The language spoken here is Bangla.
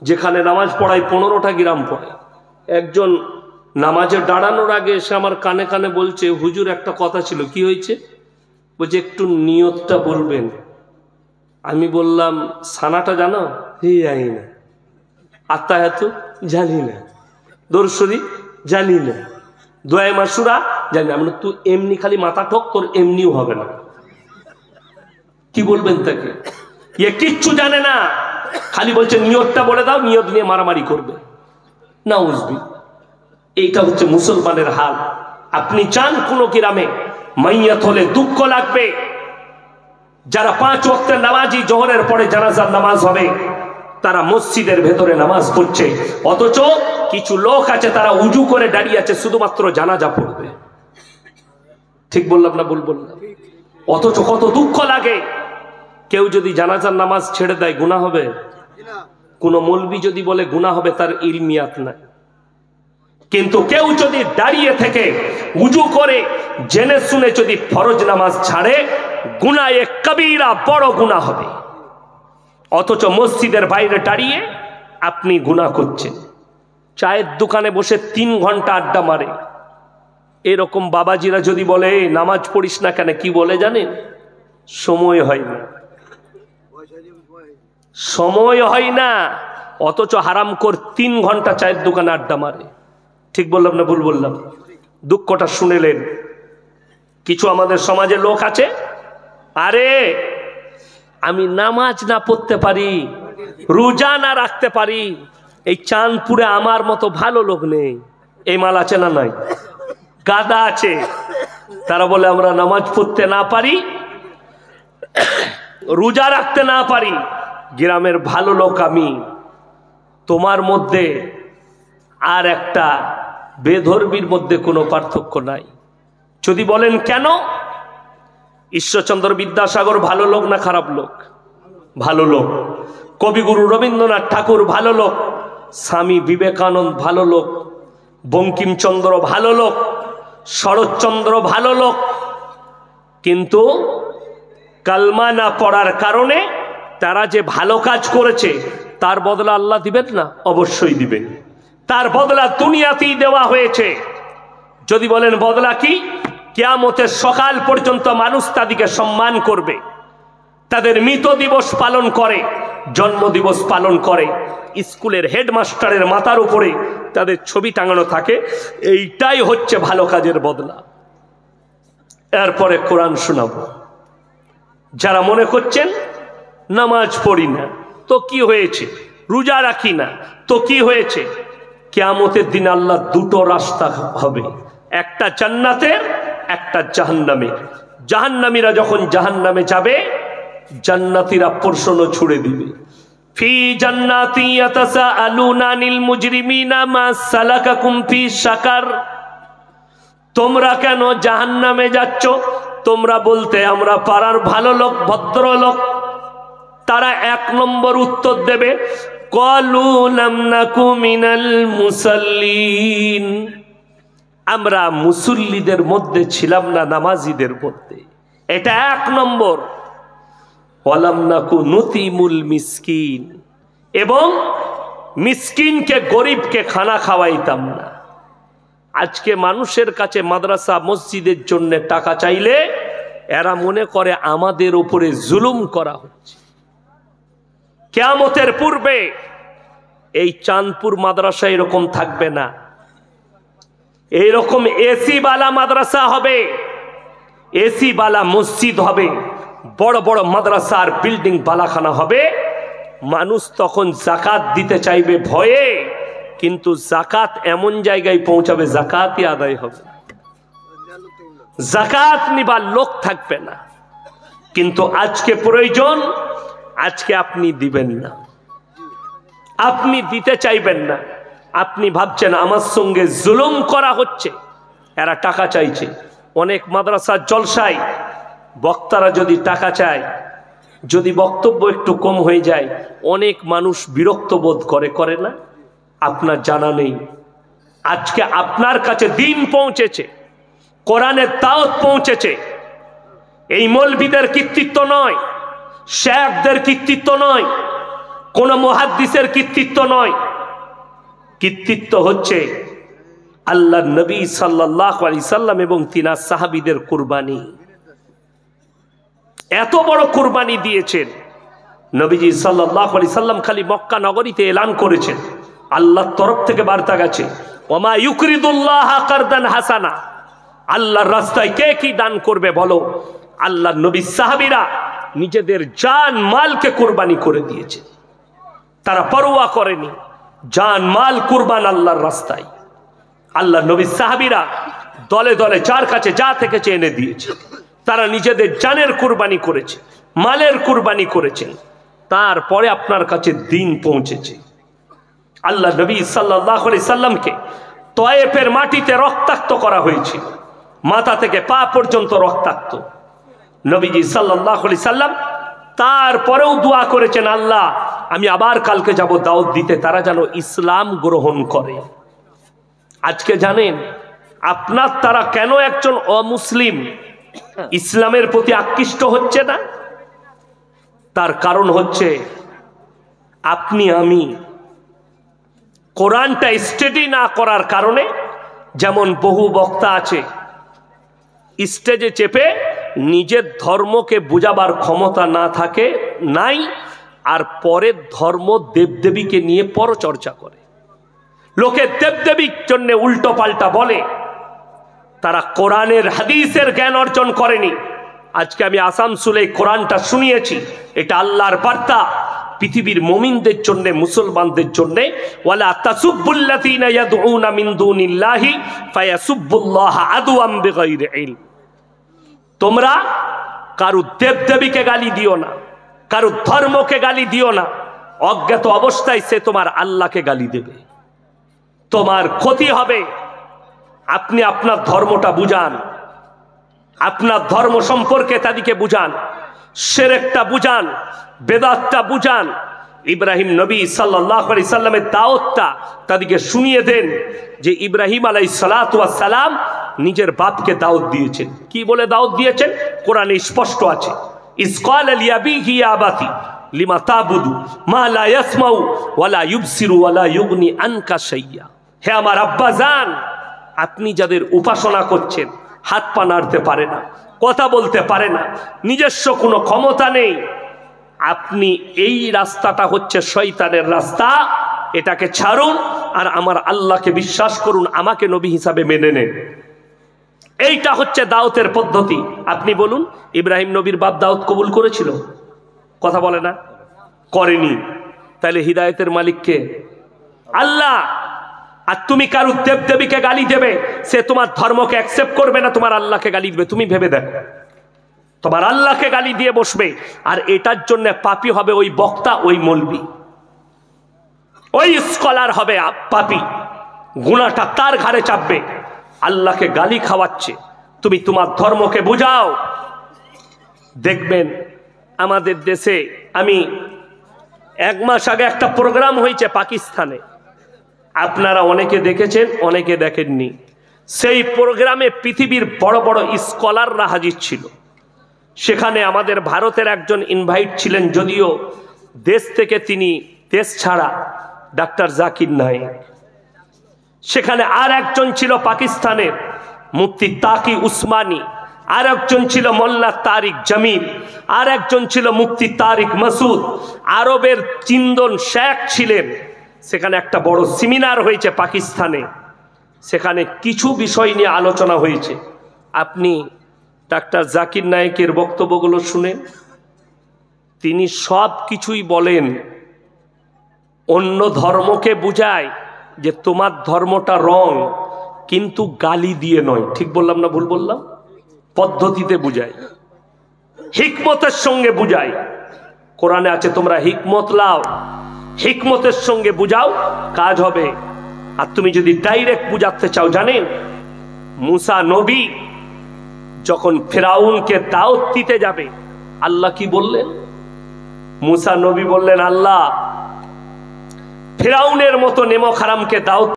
যেখানে নামাজ পড়ায় 15টা গ্রাম পড়ে। একজন নামাজে দাঁড়ানোর আগে এসে আমার কানে কানে বলছে, হুজুর একটা কথা ছিল। কি হয়েছে? বলছে একটু নিয়তটা বলবেন। আমি বললাম সানাটা জানো? জানি না। আত্মায়াতু জানি না। দরুদ শরীফ জানি না। দোয়া মাসুরা জানি না। তুই এমনি খালি মাথা ঠক, তোর এমনিও হবে না। কি বলবেন তাকে? এ কিচ্ছু জানে না, খালি বলছে নিয়তটা বলে দাও, নিয়ত নিয়ে মারামারি করবে। না উজবি, এইটা হচ্ছে মুসলমানের হাল। আপনি চান কোন গ্রামে মাইয়াত হলে দুঃখ লাগবে, যারা 5 ওয়াক্তের নামাজি, জোহরের পরে জানাজার নামাজ হবে, তারা মসজিদের ভেতরে নামাজ পড়ছে, অথচ কিছু লোক আছে তারা উজু করে দাঁড়িয়ে আছে শুধুমাত্র জানাজা পড়বে। ঠিক বললাম না ভুল বললাম? অথচ কত দুঃখ লাগে। কেউ যদি জানাজার নামাজ ছেড়ে দেয় গুনাহ হবে? কোন মৌলবি যদি বলে গুনাহ হবে, তার ইলমিয়াত নাই। কিন্তু কেউ যদি দাঁড়িয়ে থেকে উজু করে জেনে শুনে যদি ফরজ নামাজ ছাড়ে, গুনাহে কবিরা, বড় গুনাহ হবে। অথচ মসজিদের বাইরে দাঁড়িয়ে আপনি গুনাহ করছেন। চায়ের দোকানে বসে 3 ঘন্টা আড্ডা মারে। এরকম বাবাজিরা যদি বলে নামাজ পড়িস না কেন, কি বলে জানেন? সময় হয় না, সময় হয় না। অথচ হারামখোর 3 ঘন্টা চায়ের দোকানে আড্ডা মারে। ঠিক বললাম না ভুল বললাম? দুঃখটা শুনেলেন। কিছু আমাদের সমাজে লোক আছে, আরে আমি নামাজ না পড়তে পারি, রোজা না রাখতে পারি, এই চাঁদপুরে আমার মতো ভালো লোক নেই। এই মাল আছে না নাই? গাদা আছে। তারা বলে আমরা নামাজ পড়তে না পারি, রোজা রাখতে না পারি, গ্রামের ভালো লোক আমি। তোমার মধ্যে আর একটা বেধর্মীর মধ্যে কোনো পার্থক্য নাই। যদি বলেন কেন? ঈশ্বরচন্দ্র বিদ্যাসাগর ভালো লোক না খারাপ লোক? ভালো লোক। কবিগুরু রবীন্দ্রনাথ ঠাকুর ভালো লোক, স্বামী বিবেকানন্দ ভালো লোক, বঙ্কিমচন্দ্র ভালো লোক, শরৎচন্দ্র ভালো লোক। কিন্তু কালমা না পড়ার কারণে তারা যে ভালো কাজ করেছে তার বদলা আল্লাহ দিবেন না? অবশ্যই দিবেন। তার বদলা দুনিয়াতেই দেওয়া হয়েছে। যদি বলেন বদলা কি? কিয়ামতের সকাল পর্যন্ত মানুষ তাদেরকে সম্মান করবে, তাদের মৃত দিবস পালন করে, জন্ম দিবস পালন করে, স্কুলের হেডমাস্টারের মাথার উপরে তাদের ছবি টাঙানো থাকে। এইটাই হচ্ছে ভালো কাজের বদলা। এরপরে কোরআন শোনাবো। যারা মনে করছেন নামাজ পড়ি না তো কি হয়েছে, রোজা রাখি না তো কি হয়েছে, কিয়ামতের দিন আল্লাহ 2টো রাস্তা হবে, একটা জান্নাতের, একটা জাহান্নামের। জাহান্নামীরা যখন জাহান্নামে যাবে, জান্নাতীরা প্রশ্ন ছুড়ে দিবে, ফি জান্নাতি ইয়াতাসাআলুনা আনিল মুজরিমিনা মা সালাকাকুম ফি সাকার। তোমরা কেন জাহান্নামে যাচ্ছ? তোমরা বলতে আমরা পাড়ার ভালো লোক, ভদ্রলোক। তারা 1 নম্বর উত্তর দেবে, ক্বালু লাম নাকু মিনাল মুসাল্লিন। আমরা মুসল্লিদের মধ্যে ছিলাম না, নামাজিদের মধ্যে। এটা 1 নম্বর। ওয়ালাম নাকু নুতিমুল মিসকিন, এবং মিসকিনকে, গরিবকে খানা খাওয়াইতাম না। আজকে মানুষের কাছে মাদ্রাসা মসজিদের জন্য টাকা চাইলে এরা মনে করে আমাদের উপরে জুলুম করা হচ্ছে। কিয়ামতের পূর্বে এই চাঁদপুর মাদ্রাসা এরকম থাকবে না। এইরকম এসি বালা মাদ্রাসা হবে, এসি বালা মসজিদ হবে, বড় বড় মাদ্রাসার বিল্ডিং বালাখানা হবে। মানুষ তখন জাকাত দিতে চাইবে ভয়ে, কিন্তু জাকাত এমন জায়গায় পৌঁছাবে জাকাতই আদায় হবে, জাকাত নিবার লোক থাকবে না। কিন্তু আজকে প্রয়োজন, আজকে আপনি দিবেন না, আপনি দিতে চাইবেন না। আপনি ভাবছেন আমার সঙ্গে জুলুম করা হচ্ছে, এরা টাকা চাইছে। অনেক মাদ্রাসার জলসায় বক্তারা যদি টাকা চায়, যদি বক্তব্য একটু কম হয়ে যায়, অনেক মানুষ বিরক্ত বোধ করে, করে না? আপনার জানা নেই। আজকে আপনার কাছে দিন পৌঁছেছে, কোরআনের দাওয়াত পৌঁছেছে। এই মৌলবীদের কৃতিত্ব নয়, শেখদের কৃতিত্ব নয়, কোন মুহাদ্দিসের কৃতিত্ব নয়। কৃতিত্ব হচ্ছে আল্লাহ নবী সাল্লাল্লাহু আলাইহি সাল্লাম এবং তিনার সাহাবীদের কুরবানি। এত বড় কুরবানি দিয়েছেন নবীজি সাল্লাল্লাহু আলাইহি সাল্লাম। খালি মক্কা নগরীতে এলান করেছেন, আল্লাহর তরফ থেকে বার্তা গেছে, ওমা ইউকরিদুল্লাহ কারদান হাসানা, আল্লাহর রাস্তায় কে কি দান করবে বলো। আল্লাহর নবী সাহাবীরা নিজেদের জান মালকে কুরবানি করে দিয়েছে, তারা পরোয়া করেনি, জান মাল কুরবান আল্লাহর রাস্তায়। আল্লাহর নবী সাহাবীরা দলে দলে যার কাছে যা থেকে এনে দিয়েছে, তারা নিজেদের জানের কুরবানি করেছে, মালের কুরবানি করেছেন। তারপরে আপনার কাছে দিন পৌঁছেছে। আল্লাহ নবী সাল্লাল্লাহু আলাইহি সাল্লামকে তয়েফের মাটিতে রক্তাক্ত করা হয়েছিল, মাথা থেকে পা পর্যন্ত রক্তাক্ত। নবীজি সাল্লাল্লাহু আলাইহি সাল্লাম তারপরেও দোয়া করেছেন, আল্লাহ আমি আবার কালকে যাব দাওয়াত দিতে, তারা যেন ইসলাম গ্রহণ করে। আজকে জানেন আপনার তারা কেন একজন অমুসলিম ইসলামের প্রতি আকৃষ্ট হচ্ছে না? তার কারণ হচ্ছে আপনি আমি কোরআনটা স্টাডি না করার কারণে। যেমন বহু বক্তা আছে স্টেজে চেপে নিজের ধর্মকে বুঝাবার ক্ষমতা না থাকে নাই, আর পরের ধর্ম দেবদেবীকে নিয়ে পরচর্চা করে, লোকে দেবদেবীর জন্য উল্টো পাল্টা বলে। তারা কোরআনের হাদিসের জ্ঞান অর্জন করেনি। আজকে আমি আসানসোলে কোরআনটা শুনিয়েছি, এটা আল্লাহর বার্তা পৃথিবীর মুমিনদের জন্য, মুসলমানদের জন্য। ওয়ালা তাসুব্বুল্লাযীনা ইয়াদউনা মিন দুনিল্লাহি ফায়াসুব্বুল্লাহা আদওয়াম বিগাইরি ইলম। তোমরা কারো দেবদেবীকে গালি দিও না, কারো ধর্মকে গালি দিও না। অজ্ঞাত অবস্থায় সে তোমার আল্লাহকে গালি দেবে, তোমার ক্ষতি হবে। আপনি আপনার ধর্মটা বুঝান, আপনার ধর্ম সম্পর্কে তাদেরকে বুঝান, শিরকটা বুঝান, বেদাতটা বুঝান। ইব্রাহিম নবী সাল্লাল্লাহু আলাইহি সাল্লামের দাওয়াতটা তাদেরকে শুনিয়ে দেন যে ইব্রাহিম আলাইহিস সালাতু ওয়াস সালাম নিজের বাপকে দাওয়াত দিয়েছেন। কি বলে দাওয়াত দিয়েছেন? কোরআনে স্পষ্ট আছে, ইসকাল লিয়াবিহি ইয়া আবাতি লিমা তাবুদু মা লা ইয়াসমাউ ওয়ালা ইউবসিরু ওয়ালা ইউগনি আনকা শাইয়া। হে আমার আব্বা জান, আপনি যাদের উপাসনা করছেন, হাত পা নাড়তে পারে না, কথা বলতে পারে না, নিজস্ব কোনো ক্ষমতা নেই, আপনি এই রাস্তাটা হচ্ছে শয়তানের রাস্তা, এটাকে ছাড়ুন আর আমার আল্লাহকে বিশ্বাস করুন, আমাকে নবী হিসাবে মেনে নেন। এইটা হচ্ছে দাওয়াতের পদ্ধতি। আপনি বলুন, ইব্রাহিম নবীর বাপ দাওয়াত কবুল করেছিল? কথা বলে না, করেনি। তাহলে হিদায়েতের মালিক কে? আল্লাহ। আর তুমি কারো দেবদেবীকে গালি দেবে, সে তোমার ধর্মকে অ্যাকসেপ্ট করবে না, তোমার আল্লাহকে গালি দিবে। তুমি ভেবে দেখো, তোমার আল্লাহকে গালি দিয়ে বসবে, আর এটার জন্য পাপী হবে ওই বক্তা, ওই মৌলবি, ওই স্কলার হবে পাপী, গুনাহটা তার ঘাড়ে চাপবে। আল্লাহকে গালি খাওয়াচ্ছে, তুমি তোমার ধর্মকে বুঝাও। দেখবেন আমাদের দেশে, আমি 1 মাস আগে একটা প্রোগ্রাম হয়েছে পাকিস্তানে, আপনারা অনেকে দেখেছেন, অনেকে দেখেননি। সেই প্রোগ্রামে পৃথিবীর বড় বড় স্কলাররা হাজির ছিল। সেখানে আমাদের ভারতের একজন ইনভাইট ছিলেন, যদিও দেশ থেকে তিনি দেশ ছাড়া, ডাক্তার জাকির নায়েক। সেখানে আর একজন ছিল পাকিস্তানের মুফতি তাকি উসমানী, আর একজন ছিল মোল্লা তারিক জামিল, আর একজন ছিল মুফতি তারিক মাসুদ, আরবের চিন্দন শেখ ছিলেন। সেখানে একটা বড় সেমিনার হয়েছে পাকিস্তানে, সেখানে কিছু বিষয় নিয়ে আলোচনা হয়েছে। আপনি ডাক্তার জাকির নায়েকের বক্তব্যগুলো শুনেন, তিনি সব কিছুই বলেন, অন্য ধর্মকে বুঝায় যে তোমার ধর্মটা রং, কিন্তু গালি দিয়ে নয়। ঠিক বললাম না ভুল বললাম? পদ্ধতিতে বুঝায়, হিকমতের সঙ্গে বুঝায়। কোরআনে আছে তোমরা হিকমত লাও, হিকমতের সঙ্গে বুঝাও, কাজ হবে। আর তুমি যদি ডাইরেক্ট বুঝাতে চাও, জানেন মুসা নবী যখন ফেরাউনকে দাওয়াত দিতে যাবে, আল্লাহ কি বললেন? মুসা নবী বললেন, আল্লাহ ফেরাউনের মতো নেমো খারামকে দাওয়াত